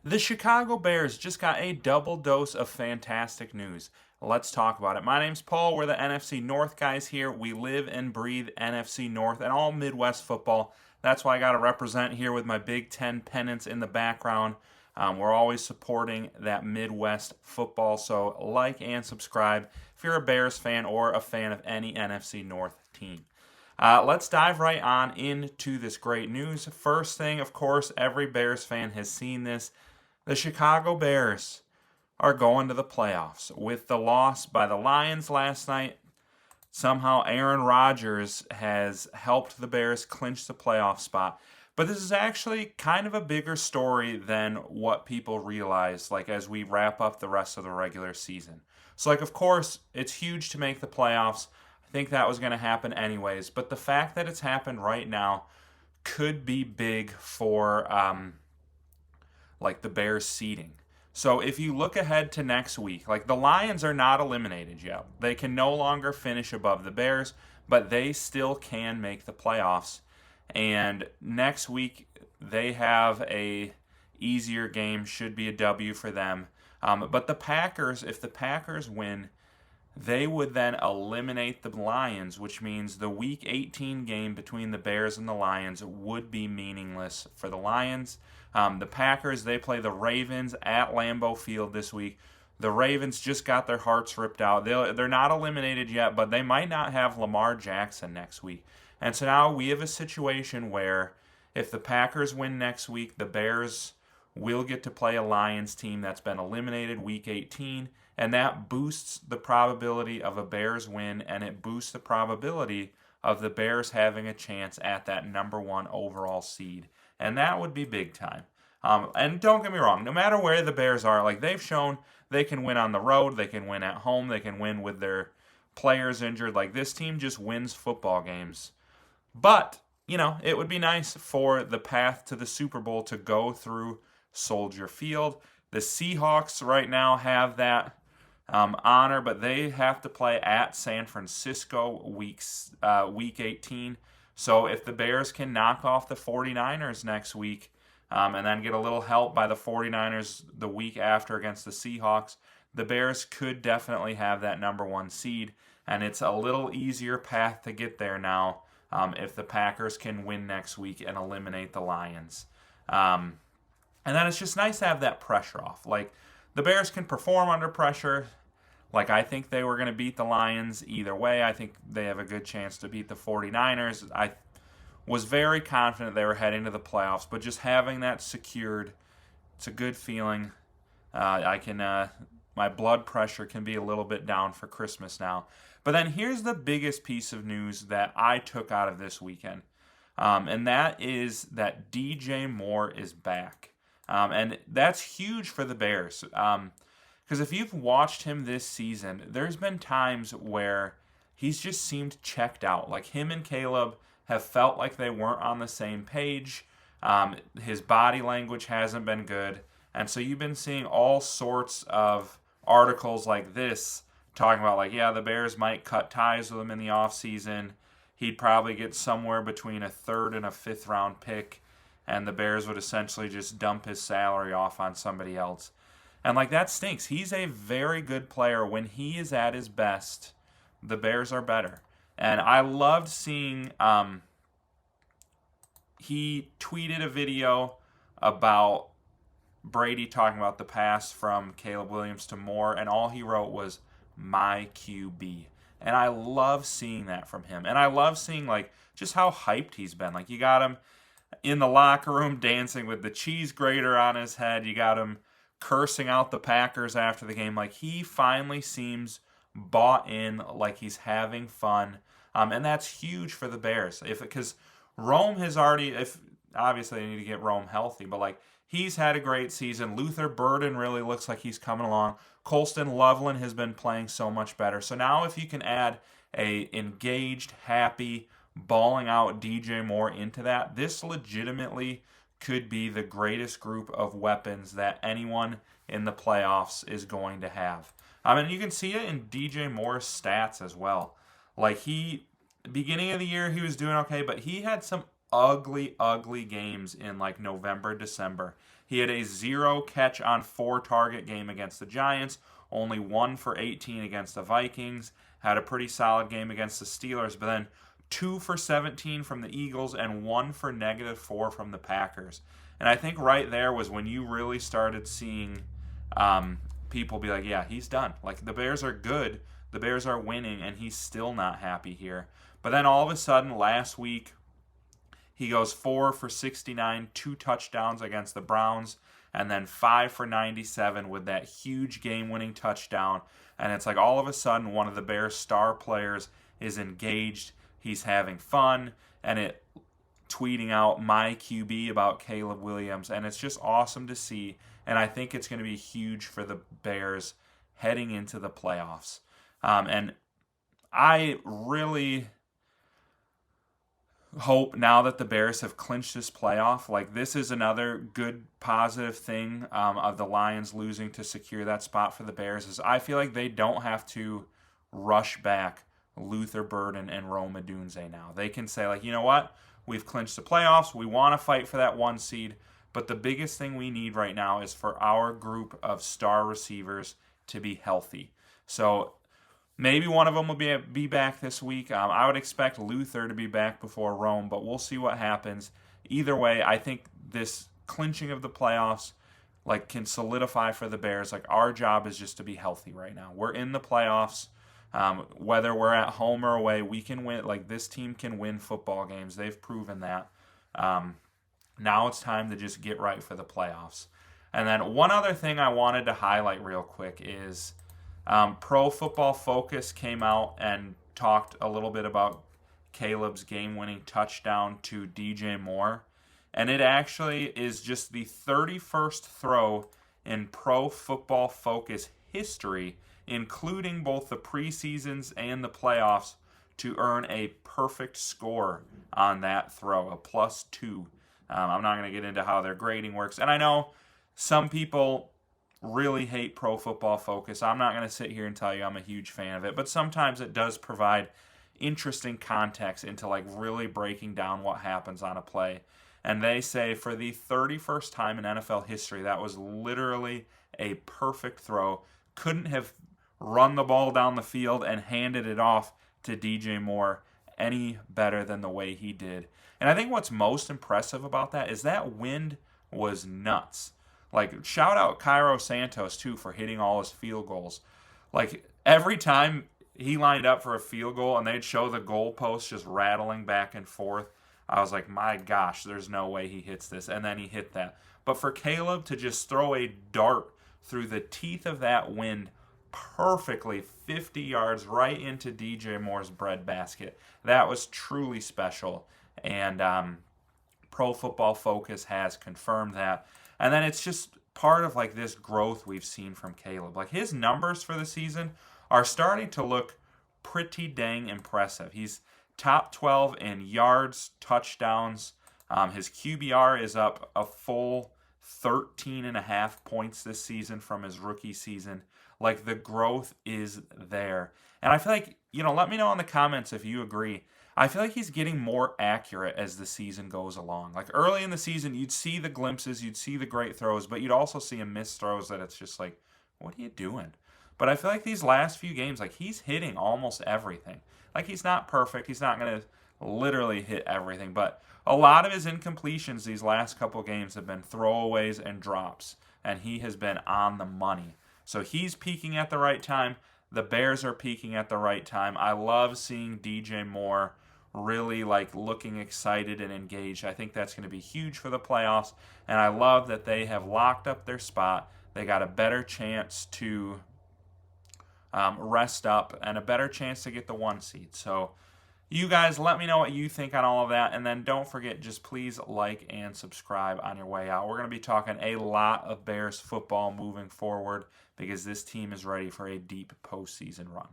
The Chicago Bears just got a double dose of fantastic news. Let's talk about it. My name's Paul. We're the NFC North guys here. We live and breathe NFC North and all Midwest football. That's why I got to represent here with my Big Ten pennants in the background. We're always supporting that Midwest football, so like and subscribe if you're a Bears fan or a fan of any NFC North team. Let's dive right on into this great news. First thing, of course, every Bears fan has seen this. The Chicago Bears are going to the playoffs. With the loss by the Lions last night, somehow Aaron Rodgers has helped the Bears clinch the playoff spot. But this is actually kind of a bigger story than what people realize, like as we wrap up the rest of the regular season. So, like, of course, it's huge to make the playoffs. I think that was going to happen anyways. But the fact that it's happened right now could be big for like the Bears seeding. So if you look ahead to next week, like the Lions are not eliminated yet. They can no longer finish above the Bears, but they still can make the playoffs. And next week they have a easier game, should be a W for them. But the Packers, if the Packers win, they would then eliminate the Lions, which means the Week 18 game between the Bears and the Lions would be meaningless for the Lions. The Packers, they play the Ravens at Lambeau Field this week. The Ravens just got their hearts ripped out. They're not eliminated yet, but they might not have Lamar Jackson next week. And so now we have a situation where if the Packers win next week, the Bears will get to play a Lions team that's been eliminated Week 18, and that boosts the probability of a Bears win, and it boosts the probability of the Bears having a chance at that number one overall seed. And that would be big time. And don't get me wrong, no matter where the Bears are, like they've shown they can win on the road, they can win at home, they can win with their players injured. Like this team just wins football games. But, it would be nice for the path to the Super Bowl to go through Soldier Field. The Seahawks right now have that honor, but they have to play at San Francisco week 18. So if the Bears can knock off the 49ers next week and then get a little help by the 49ers the week after against the Seahawks, the Bears could definitely have that number one seed. And it's a little easier path to get there now if the Packers can win next week and eliminate the Lions. And then it's just nice to have that pressure off. Like, the Bears can perform under pressure. Like, I think they were going to beat the Lions either way. I think they have a good chance to beat the 49ers. I was very confident they were heading to the playoffs, but just having that secured, it's a good feeling. My blood pressure can be a little bit down for Christmas now. But then here's the biggest piece of news that I took out of this weekend, and that is that DJ Moore is back. And that's huge for the Bears. Because if you've watched him this season, there's been times where he's just seemed checked out. Like him and Caleb have felt like they weren't on the same page. His body language hasn't been good. And so you've been seeing all sorts of articles like this talking about like, yeah, the Bears might cut ties with him in the offseason. He'd probably get somewhere between a third and a fifth round pick. And the Bears would essentially just dump his salary off on somebody else. And, like, that stinks. He's a very good player. When he is at his best, the Bears are better. And I loved seeing, he tweeted a video about Brady talking about the pass from Caleb Williams to Moore, and all he wrote was, my QB. And I love seeing that from him. And I love seeing, like, just how hyped he's been. Like, you got him in the locker room dancing with the cheese grater on his head. You got him cursing out the Packers after the game. Like, he finally seems bought in, like he's having fun. And that's huge for the Bears. Because Rome has already, obviously they need to get Rome healthy, but like he's had a great season. Luther Burden really looks like he's coming along. Colston Loveland has been playing so much better. So now if you can add a engaged, happy, balling out DJ Moore into that, this legitimately could be the greatest group of weapons that anyone in the playoffs is going to have. And you can see it in DJ Moore's stats as well. Like beginning of the year, he was doing okay, but he had some ugly, ugly games in like November, December. He had a 0 catch on 4 target game against the Giants, only 1 for 18 against the Vikings, had a pretty solid game against the Steelers, but then 2 for 17 from the Eagles and 1 for -4 from the Packers. And I think right there was when you really started seeing people be like, yeah, he's done. Like, the Bears are good, the Bears are winning, and he's still not happy here. But then all of a sudden, last week, he goes 4 for 69, 2 touchdowns against the Browns, and then 5 for 97 with that huge game-winning touchdown. And it's like all of a sudden one of the Bears' star players is engaged, he's having fun, and it tweeting out my QB about Caleb Williams. And it's just awesome to see, and I think it's going to be huge for the Bears heading into the playoffs. And I really hope now that the Bears have clinched this playoff, like, this is another good positive thing of the Lions losing to secure that spot for the Bears, is I feel like they don't have to rush back Luther Burden and Rome Odunze now. They can say, like, you know what, we've clinched the playoffs, we want to fight for that 1 seed, but the biggest thing we need right now is for our group of star receivers to be healthy. So maybe one of them will be back this week. I would expect Luther to be back before Rome, but we'll see what happens. Either way, I think this clinching of the playoffs can solidify for the Bears. Like, our job is just to be healthy right now. We're in the playoffs. Whether we're at home or away, we can win. Like, this team can win football games. They've proven that. Now it's time to just get right for the playoffs. And then one other thing I wanted to highlight real quick is Pro Football Focus came out and talked a little bit about Caleb's game-winning touchdown to DJ Moore. And it actually is just the 31st throw in Pro Football Focus history, including both the preseasons and the playoffs, to earn a perfect score on that throw, a +2. I'm not going to get into how their grading works. And I know some people really hate Pro Football Focus. I'm not going to sit here and tell you I'm a huge fan of it, but sometimes it does provide interesting context into really breaking down what happens on a play. And they say for the 31st time in NFL history, that was literally a perfect throw. Couldn't have run the ball down the field and handed it off to DJ Moore any better than the way he did. And I think what's most impressive about that is that wind was nuts. Shout out Cairo Santos, too, for hitting all his field goals. Every time he lined up for a field goal and they'd show the goalpost just rattling back and forth, I was like, my gosh, there's no way he hits this. And then he hit that. But for Caleb to just throw a dart through the teeth of that wind perfectly 50 yards right into DJ Moore's breadbasket, that was truly special. And Pro Football Focus has confirmed that. And then it's just part of this growth we've seen from Caleb. His numbers for the season are starting to look pretty dang impressive. He's top 12 in yards, touchdowns. His QBR is up a full 13.5 points this season from his rookie season. The growth is there. And I feel like, let me know in the comments if you agree. I feel like he's getting more accurate as the season goes along. Early in the season, you'd see the glimpses, you'd see the great throws, but you'd also see him miss throws that it's just what are you doing? But I feel like these last few games, he's hitting almost everything. He's not perfect. He's not going to literally hit everything, but a lot of his incompletions these last couple games have been throwaways and drops, and he has been on the money. So he's peaking at the right time. The Bears are peaking at the right time. I love seeing DJ Moore really looking excited and engaged. I think that's going to be huge for the playoffs, and I love that they have locked up their spot. They got a better chance to rest up and a better chance to get the 1 seed. So you guys, let me know what you think on all of that, and then don't forget, just please like and subscribe on your way out. We're going to be talking a lot of Bears football moving forward because this team is ready for a deep postseason run.